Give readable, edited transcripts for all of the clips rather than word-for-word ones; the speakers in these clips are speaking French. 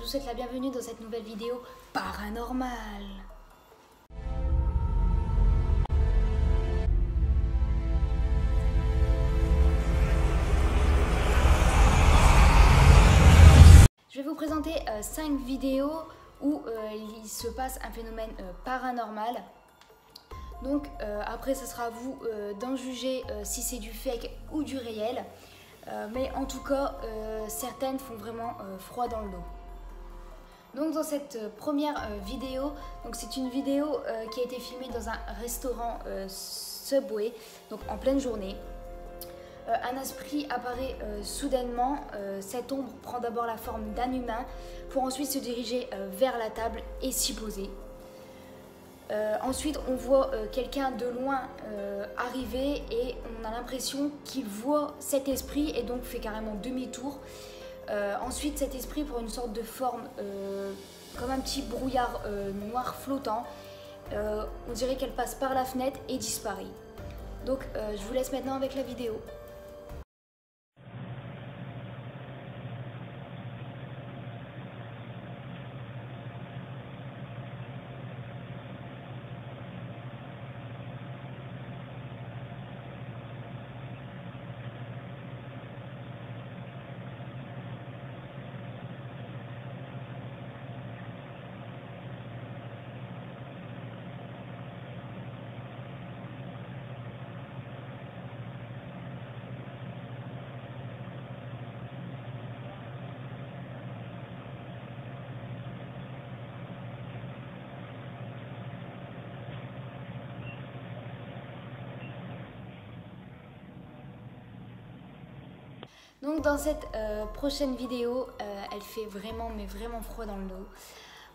vous souhaite la bienvenue dans cette nouvelle vidéo paranormale. Je vais vous présenter 5 vidéos où il se passe un phénomène paranormal. Donc après ce sera à vous d'en juger si c'est du fake ou du réel. Mais en tout cas, certaines font vraiment froid dans le dos. Donc dans cette première vidéo, c'est une vidéo qui a été filmée dans un restaurant Subway, donc en pleine journée. Un esprit apparaît soudainement, cette ombre prend d'abord la forme d'un humain pour ensuite se diriger vers la table et s'y poser. Ensuite on voit quelqu'un de loin arriver et on a l'impression qu'il voit cet esprit et donc fait carrément demi-tour. Ensuite cet esprit prend une sorte de forme comme un petit brouillard noir flottant. On dirait qu'elle passe par la fenêtre et disparaît. Donc je vous laisse maintenant avec la vidéo. Donc dans cette prochaine vidéo, elle fait vraiment froid dans le dos.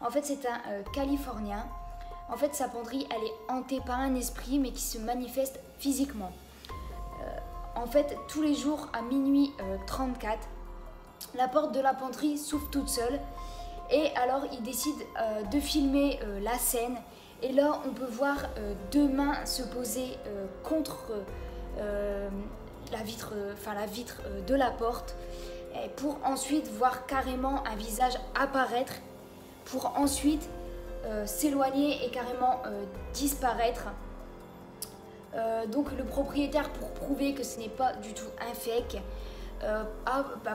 En fait c'est un Californien. En fait sa penderie elle est hantée par un esprit mais qui se manifeste physiquement. En fait tous les jours à minuit 34, la porte de la penderie s'ouvre toute seule. Et alors il décide de filmer la scène. Et là on peut voir 2 mains se poser contre la vitre de la porte pour ensuite voir carrément un visage apparaître pour ensuite s'éloigner et carrément disparaître. Donc le propriétaire, pour prouver que ce n'est pas du tout un fake,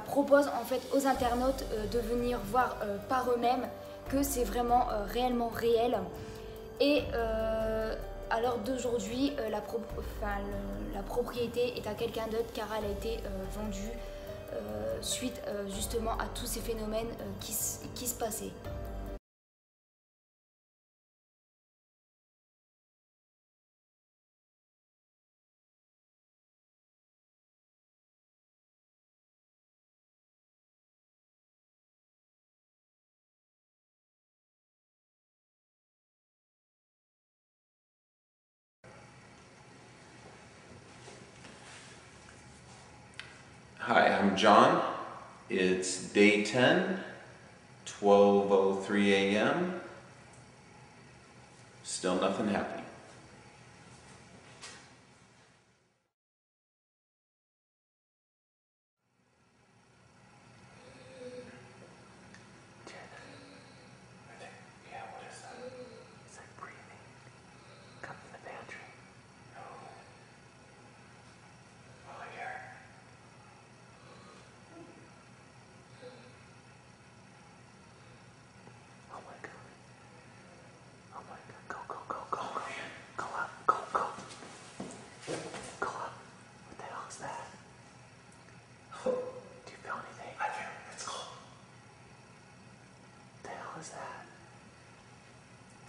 propose en fait aux internautes de venir voir par eux-mêmes que c'est vraiment réellement réel. Et à l'heure d'aujourd'hui, la propriété est à quelqu'un d'autre car elle a été vendue suite justement à tous ces phénomènes qui se passaient. Hi, I'm John. It's day 10, 12:03 a.m. Still nothing happening.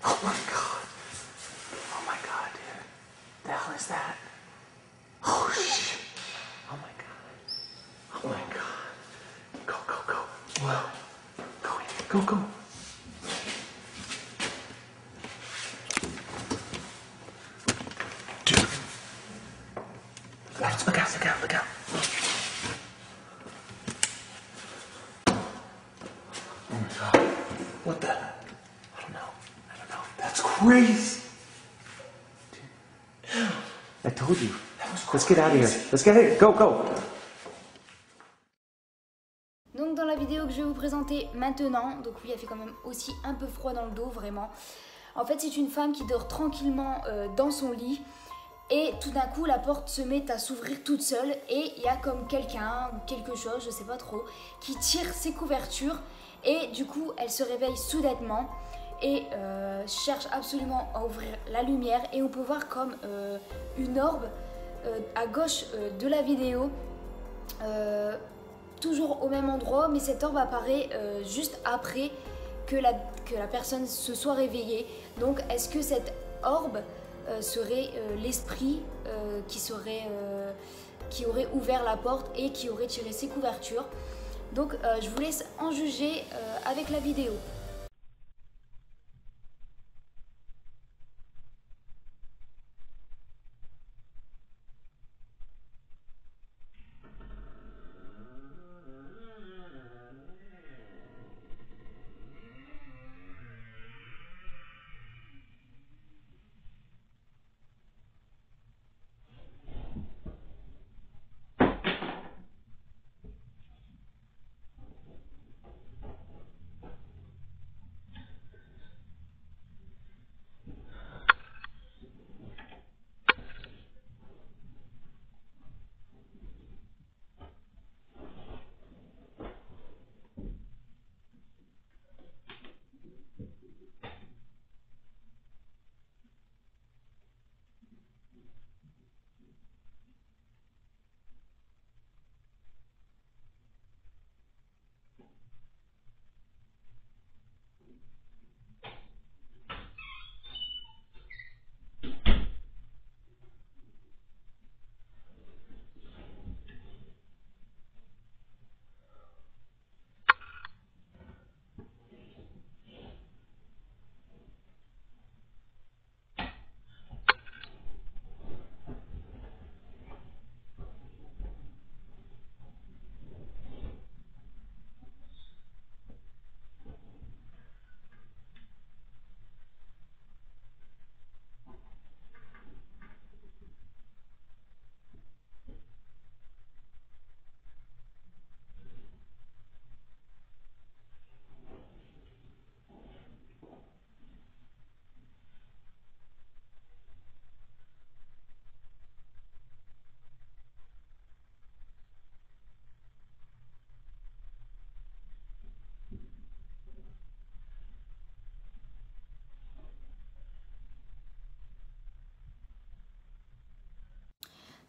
Oh my god. Oh my god, dude. The hell is that? Oh shit. Oh my god. Oh my god. Go, go, go. Whoa. Go in. Go, go. Dude. Look out, look out, look out. Oh my god. What the? I don't know. That's crazy. Dude. I told you. Let's get out of here. Let's get out of here. Go, go. Donc Donc dans la vidéo que je vais vous présenter maintenant, donc oui, elle fait quand même aussi un peu froid dans le dos, vraiment. En fait, c'est une femme qui dort tranquillement dans son lit et tout d'un coup, la porte se met à s'ouvrir toute seule et il y a comme quelqu'un ou quelque chose, je sais pas trop, qui tire ses couvertures et du coup, elle se réveille soudainement et cherche absolument à ouvrir la lumière et on peut voir comme une orbe à gauche de la vidéo. Toujours au même endroit, mais cette orbe apparaît juste après que la personne se soit réveillée. Donc est-ce que cette orbe serait l'esprit qui aurait ouvert la porte et qui aurait tiré ses couvertures? Donc je vous laisse en juger avec la vidéo.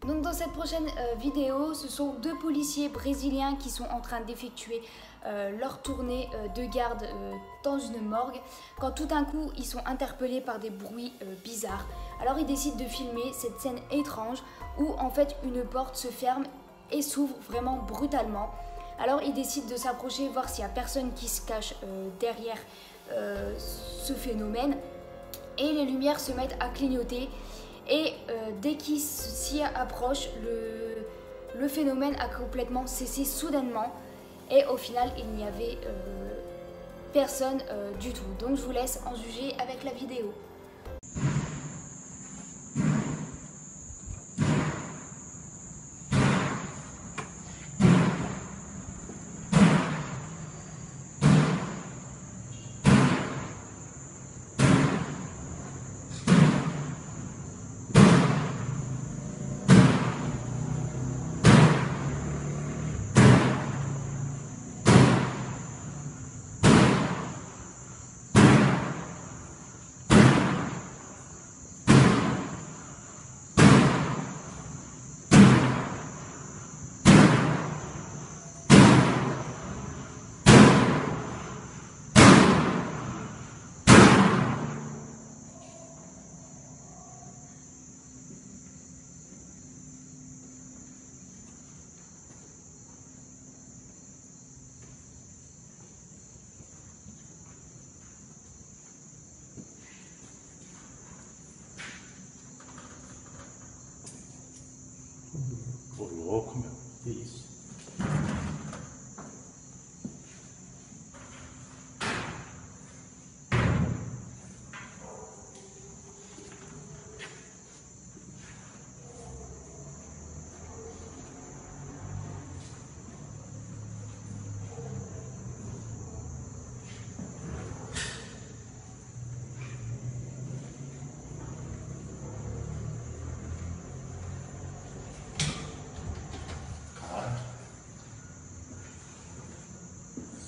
Donc dans cette prochaine vidéo, ce sont deux policiers brésiliens qui sont en train d'effectuer leur tournée de garde dans une morgue, quand tout d'un coup ils sont interpellés par des bruits bizarres. Alors ils décident de filmer cette scène étrange où en fait une porte se ferme et s'ouvre vraiment brutalement. Alors ils décident de s'approcher, voir s'il n'y a personne qui se cache derrière ce phénomène, et les lumières se mettent à clignoter. Et dès qu'ils s'y approchent, le phénomène a complètement cessé soudainement. Et au final, il n'y avait personne du tout. Donc je vous laisse en juger avec la vidéo.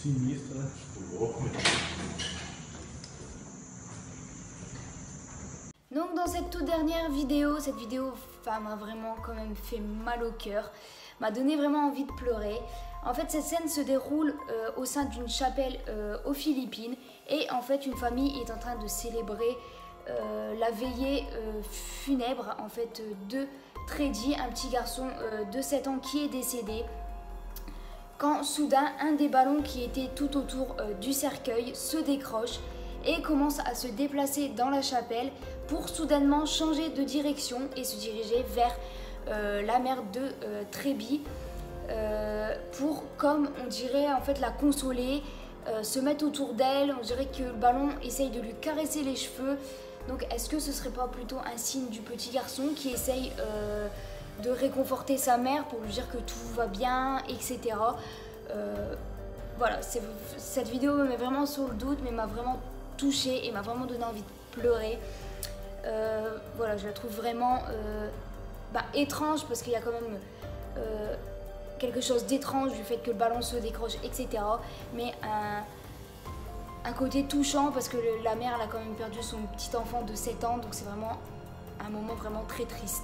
Sinistro, né? Tipo, louco. Donc dans cette toute dernière vidéo, cette vidéo m'a vraiment quand même fait mal au cœur, m'a donné vraiment envie de pleurer. En fait, cette scène se déroule au sein d'une chapelle aux Philippines et en fait une famille est en train de célébrer la veillée funèbre en fait de Tredy, un petit garçon de 7 ans qui est décédé. Quand soudain un des ballons qui était tout autour du cercueil se décroche et commence à se déplacer dans la chapelle pour soudainement changer de direction et se diriger vers la mer de Treby pour, comme on dirait, en fait la consoler, se mettre autour d'elle. On dirait que le ballon essaye de lui caresser les cheveux. Donc est-ce que ce serait pas plutôt un signe du petit garçon qui essaye de réconforter sa mère pour lui dire que tout va bien, etc. Voilà, cette vidéo me met vraiment sur le doute, mais m'a vraiment touchée et m'a vraiment donné envie de pleurer. Voilà, je la trouve vraiment étrange parce qu'il y a quand même quelque chose d'étrange du fait que le ballon se décroche, etc. Mais un côté touchant parce que la mère elle a quand même perdu son petit enfant de 7 ans, donc c'est vraiment un moment vraiment très triste.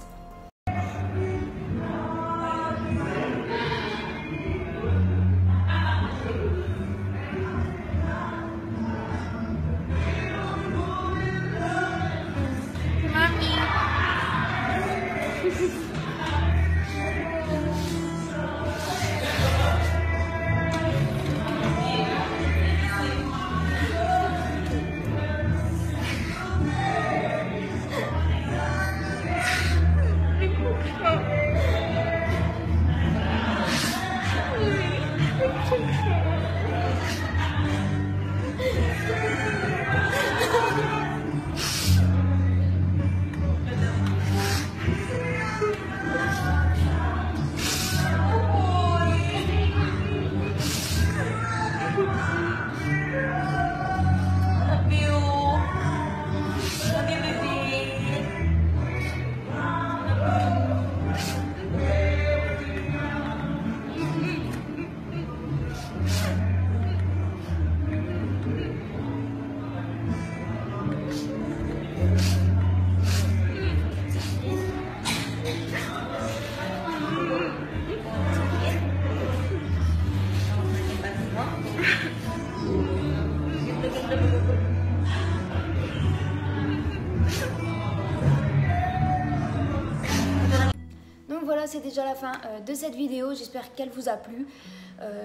Voilà, c'est déjà la fin de cette vidéo, j'espère qu'elle vous a plu.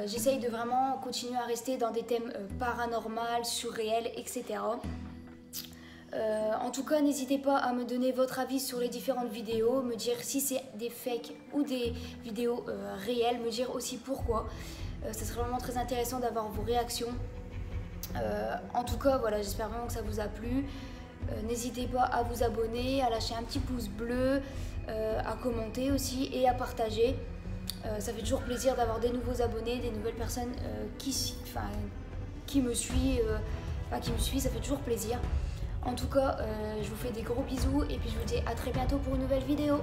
J'essaye de vraiment continuer à rester dans des thèmes paranormaux, surréels, etc. En tout cas, n'hésitez pas à me donner votre avis sur les différentes vidéos, me dire si c'est des fakes ou des vidéos réelles, me dire aussi pourquoi. Ça serait vraiment très intéressant d'avoir vos réactions. En tout cas, voilà, j'espère vraiment que ça vous a plu. N'hésitez pas à vous abonner, à lâcher un petit pouce bleu, à commenter aussi et à partager. Ça fait toujours plaisir d'avoir des nouveaux abonnés, des nouvelles personnes qui me suivent, ça fait toujours plaisir. En tout cas, je vous fais des gros bisous et puis je vous dis à très bientôt pour une nouvelle vidéo.